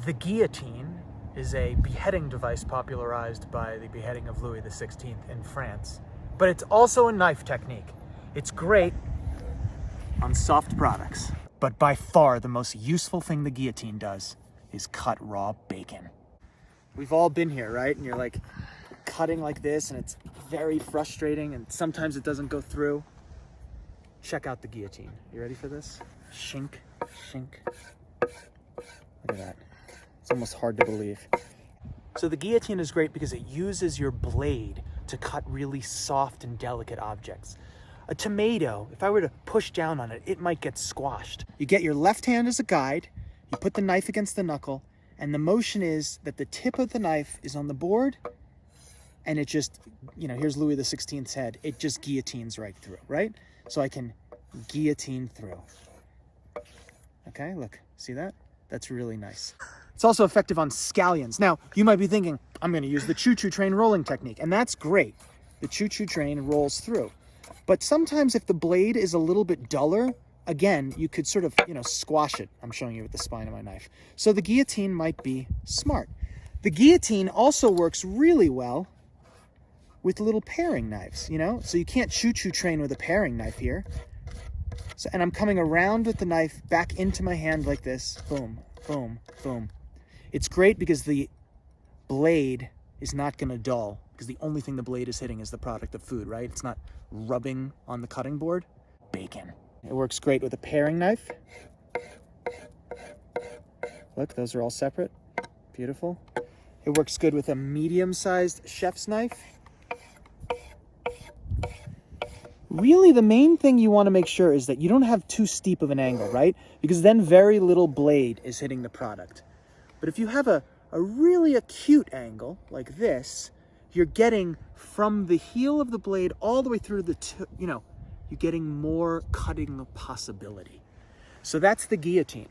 The guillotine is a beheading device popularized by the beheading of Louis XVI in France, but it's also a knife technique. It's great on soft products, but by far the most useful thing the guillotine does is cut raw bacon. We've all been here, right? And you're like cutting like this and it's very frustrating and sometimes it doesn't go through. Check out the guillotine. You ready for this? Shink, shink. Look at that. It's almost hard to believe. So the guillotine is great because it uses your blade to cut really soft and delicate objects. A tomato, if I were to push down on it, it might get squashed. You get your left hand as a guide, you put the knife against the knuckle, and the motion is that the tip of the knife is on the board, and it just, here's Louis XVI's head, it just guillotines right through, right? So I can guillotine through. Okay, look, see that? That's really nice. It's also effective on scallions. Now, you might be thinking, I'm gonna use the choo-choo train rolling technique, and that's great. The choo-choo train rolls through. But sometimes if the blade is a little bit duller, again, you could sort of, squash it. I'm showing you with the spine of my knife. So the guillotine might be smart. The guillotine also works really well with little paring knives, So you can't choo-choo train with a paring knife here. So, and I'm coming around with the knife back into my hand like this. Boom, boom, boom. It's great because the blade is not going to dull, because the only thing the blade is hitting is the product of food, right? It's not rubbing on the cutting board. Bacon. It works great with a paring knife. Look, those are all separate. Beautiful. It works good with a medium-sized chef's knife. Really, the main thing you want to make sure is that you don't have too steep of an angle, right? Because then very little blade is hitting the product. But if you have a really acute angle, like this, you're getting from the heel of the blade all the way through the, you're getting more cutting possibility. So that's the guillotine.